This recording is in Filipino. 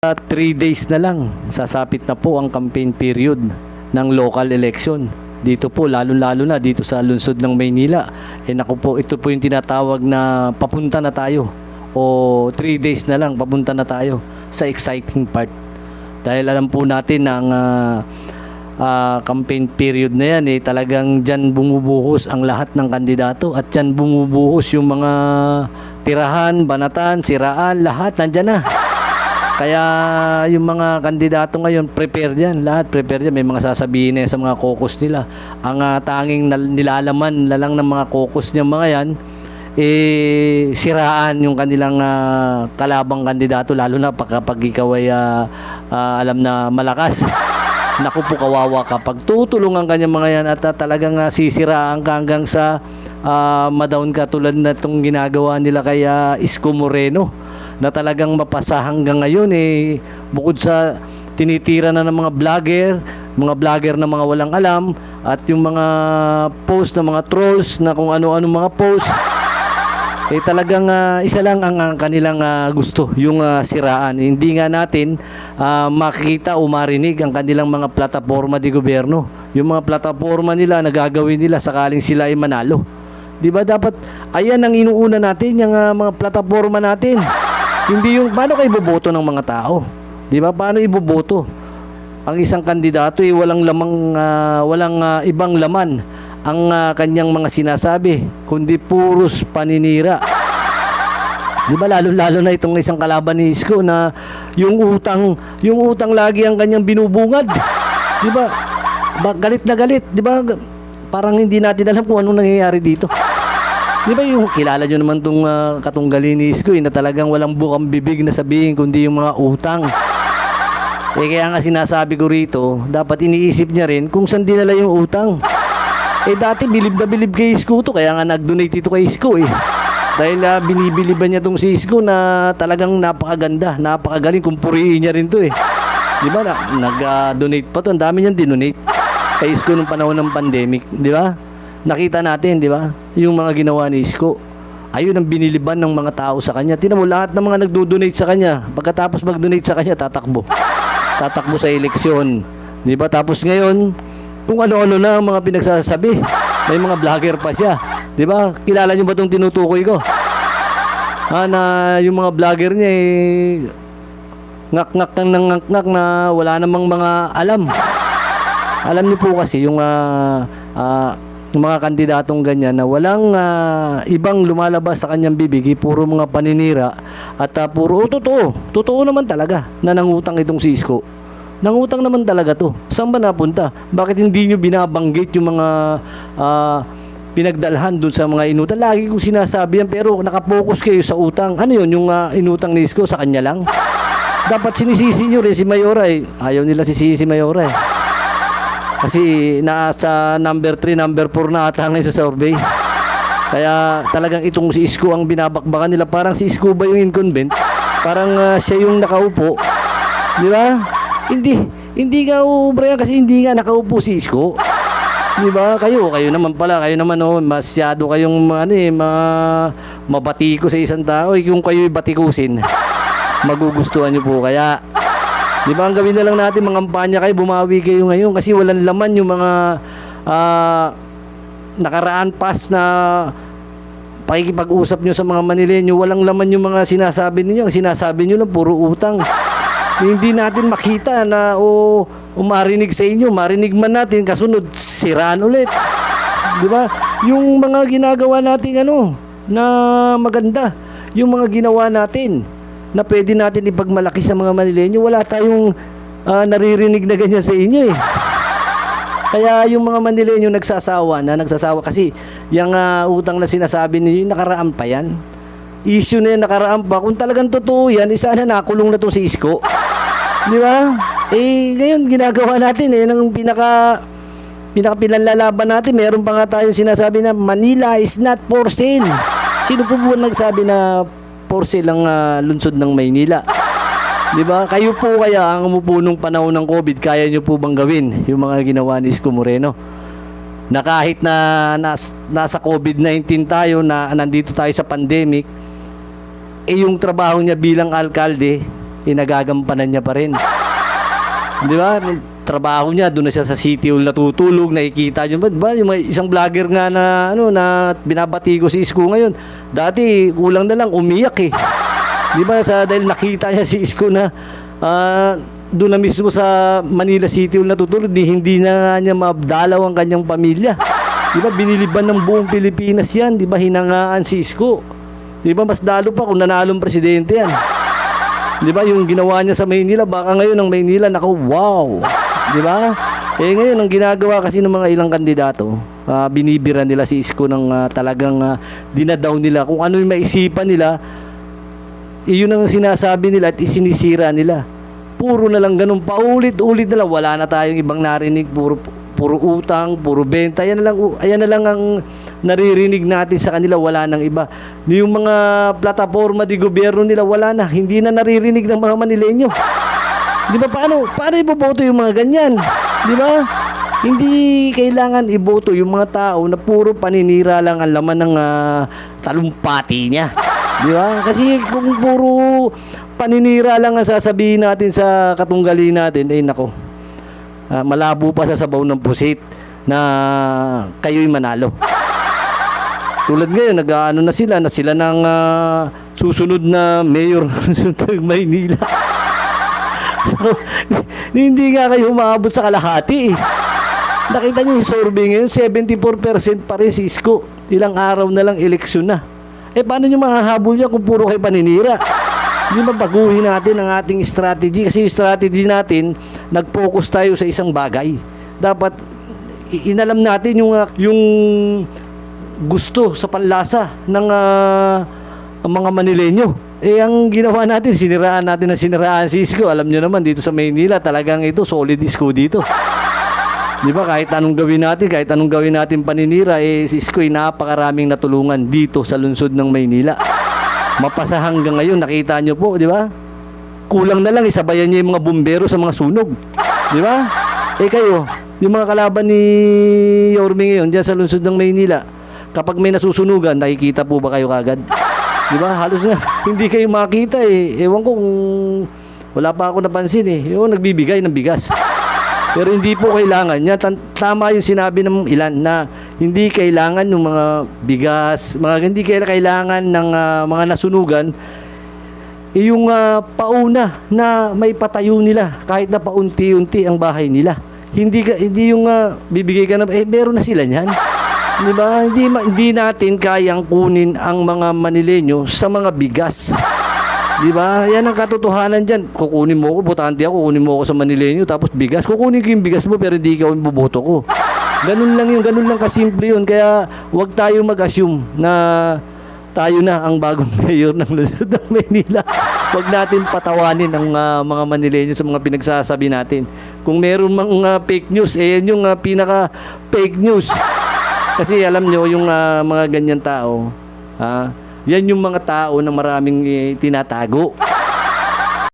3 days na lang, sasapit na po ang campaign period ng local election. Dito po, lalo-lalo na dito sa lungsod ng Maynila. Naku po, ito po yung tinatawag na papunta na tayo. O 3 days na lang, papunta na tayo sa exciting part. Dahil alam po natin na ang campaign period na yan, talagang dyan bumubuhos ang lahat ng kandidato. At dyan bumubuhos yung mga tirahan, banatan, siraan, lahat nandyan na. Kaya yung mga kandidato ngayon, prepare yan. Lahat prepare yan. May mga sasabihin na sa mga caucus nila. Ang tanging nilalaman na lang ng mga caucus niya mga yan, siraan yung kanilang kalabang kandidato. Lalo na kapag ikaw ay alam na malakas. Naku po, kawawa kapag tutulungan kanya mga yan at talagang sisiraan ka hanggang sa madown ka tulad na itong ginagawa nila kay Isko Moreno, na talagang mapasa hanggang ngayon bukod sa tinitira na ng mga vlogger na mga walang alam at yung mga post ng mga trolls na kung ano-ano mga post, talagang isa lang ang kanilang gusto, yung siraan. Hindi nga natin makikita o marinig ang kanilang mga plataforma di gobyerno. Yung mga plataforma nila na gagawin nila sakaling sila ay manalo. Di ba dapat ayan ang inuuna natin, yung mga plataforma natin. Hindi yung paano kayo iboboto ng mga tao. Di ba? Paano iboboto? Ang isang kandidato walang lamang walang ibang laman ang kanyang mga sinasabi kundi puros paninira. Di ba lalo na itong isang kalaban ni Isko na yung utang lagi ang kanyang binubungad. Di ba? Galit na galit, di ba? Parang hindi natin alam kung anong nangyayari dito. Di ba yung kilala nyo naman itong katunggali ni Isko na talagang walang bukang bibig na sabihin kundi yung mga utang. Kaya nga sinasabi ko rito, dapat iniisip niya rin kung saan dinala yung utang. Dati bilib na bilib kay Isko to, kaya nga nag-donate ito kay Isko Dahil binibiliban niya tong si Isko na talagang napakaganda, napakagaling, kung purihin niya rin to Di ba nag-donate pa to, ang dami niyang dinonate kay Isko nung panahon ng pandemic, di ba? Nakita natin, di ba? Yung mga ginawa ni Isko. Ayun ang biniliban ng mga tao sa kanya. Tingnan mo, lahat ng mga nagdo-donate sa kanya, pagkatapos mag-donate sa kanya, tatakbo sa eleksyon. Di ba? Tapos ngayon, kung ano-ano na ang mga pinagsasabi, may mga vlogger pa siya. Di ba? Kilala niyo ba itong tinutukoy ko? Na yung mga vlogger niya ngak-ngak ng ngak-ngak na wala namang mga alam. Alam niyo po kasi yung mga kandidatong ganyan na walang ibang lumalabas sa kanyang bibig, puro mga paninira at puro totoo naman talaga na nangutang itong si Isko. Nangutang naman talaga to. Saan ba napunta? Bakit hindi nyo binabanggit yung mga pinagdalhan dun sa mga inutang? Lagi kong sinasabi yan, pero nakapokus kayo sa utang. Ano yun, yung inutang ni Isko sa kanya lang? Dapat sinisisi nyo rin si Mayora Ayaw nila sisisi si Mayora Kasi nasa number 3, number 4 na ata ngayon sa survey. Kaya talagang itong si Isko ang binabakbakan nila. Parang si Isko ba yung incumbent? Parang siya yung nakaupo. Di ba? Hindi ka ubra yan kasi hindi nga nakaupo si Isko. Di ba? Kayo naman pala. Kayo naman masyado kayong mabatiko sa isang tao. Kung kayo'y batikusin, magugustuhan nyo po kaya. Di ba, ang gawin na lang natin, mga kampanya kayo, bumawi kayo ngayon kasi walang laman yung mga nakaraan past na pakikipag-usap nyo sa mga Manileño. Walang laman yung mga sinasabi ninyo. Ang sinasabi nyo lang, puro utang. Hindi natin makita na marinig sa inyo. Marinig man natin, kasunod, siraan ulit. Di ba? Yung mga ginagawa natin na maganda, yung mga ginawa natin na pwede natin ipagmalaki sa mga Manileño, wala tayong naririnig na ganyan sa inyo Kaya yung mga Manileño nagsasawa kasi yung utang na sinasabi niyo, nakaraan pa yan. Issue na yan, nakaraan pa. Kung talagang totoo yan, sana nakulong na to si Isko. Di ba? Ngayon ginagawa natin ng pinaka pinalalaban natin. Meron pa nga tayong sinasabi na Manila is not for sale. Sino po ba nagsabi na for sale ang lungsod ng Maynila? Di ba? Kayo po kaya ang umupo nung panahon ng COVID, kaya nyo po bang gawin yung mga ginawa ni Isko Moreno? Na kahit na nasa COVID-19 tayo, na nandito tayo sa pandemic, yung trabaho niya bilang alkalde, nagagampanan niya pa rin. Di ba? Trabaho niya, doon na siya sa City Hall natutulog, nakikita niyo ba? Yung may isang vlogger nga na na binabati ko si Isko ngayon. Dati kulang na lang umiyak eh. Di ba dahil nakita niya si Isko na doon na mismo sa Manila City Hall natutulog, hindi na niya mabdalaw ang kanyang pamilya. Di ba biniliban ng buong Pilipinas yan, di ba hinangaan si Isko. Di ba mas lalo pa kung nanalong presidente yan. Di ba yung ginawa niya sa Maynila, baka ngayon ang Maynila, naku, wow. Di ba? Ngayon ang ginagawa kasi ng mga ilang kandidato, binibira nila si Isko ng talagang dinadown nila. Kung ano yung maisipan nila, iyon ang sinasabi nila at isinisira nila. Puro na lang ganun, paulit-ulit na lang. Wala na tayong ibang narinig, puro utang, puro benta. Ayan na lang ang naririnig natin sa kanila, wala nang iba. Yung mga plataforma di gobyerno nila, wala na. Hindi na naririnig ng mga Manileño. Di ba paano iboboto yung mga ganyan? Di ba? Hindi kailangan iboto yung mga tao na puro paninira lang ang laman ng talumpati niya. Di ba? Kasi kung puro paninira lang ang sasabihin natin sa katunggali natin, nako. Malabo pa sa sabaw ng pusit na kayo'y manalo. Tulad ngayon, nag-ano na sila ng susunod na mayor ng Maynila. So, hindi nga kayo umaabot sa kalahati eh. Nakita niyo yung survey ngayon, 74% pa rin si Isko. Ilang araw na lang eleksyon na. Paano niyo mahahabol niya kung puro kayo paninira? Hindi ba baguhin natin ang ating strategy? Kasi yung strategy natin, nag-focus tayo sa isang bagay. Dapat inalam natin yung gusto sa panlasa ng mga Manileño. Ang ginawa natin, siniraan si Isko. Alam nyo naman, dito sa Maynila, talagang ito, solid Isko dito. Di ba? Kahit anong gawin natin paninira, si Isko ay napakaraming natulungan dito sa lungsod ng Maynila. Mapasa hanggang ngayon, nakita nyo po, di ba? Kulang na lang, isabayan niya yung mga bumbero sa mga sunog. Di ba? Kayo, yung mga kalaban ni Yorme ngayon, dyan sa lungsod ng Maynila, kapag may nasusunugan, nakikita po ba kayo kagad? Di ba? Halos nga, hindi kayo makita eh. Ewan ko kung wala pa ako napansin eh. Yung nagbibigay ng bigas. Pero hindi po kailangan niya. Tama yung sinabi ng ilan na hindi kailangan ng mga bigas, hindi kailangan ng mga nasunugan. Yung pauna na may patayo nila kahit na paunti-unti ang bahay nila. Hindi yung bibigay ka na, meron na sila niyan. Di ba? Hindi natin kayang kunin ang mga Manileño sa mga bigas. Di ba? Yan ang katotohanan dyan. Kukunin mo ako, botante ako, kukunin mo ako sa Manileño, tapos bigas. Kukunin ko yung bigas mo, pero hindi ikaw yung boboto ko. Ganun lang kasimple yun. Kaya huwag tayo mag-assume na tayo na ang bagong mayor ng lungsod ng Maynila. Huwag natin patawanin ang mga Manileño sa mga pinagsasabi natin. Kung meron mga fake news, yan yung pinaka-fake news. Kasi alam nyo, yung mga ganyan tao, yan yung mga tao na maraming tinatago.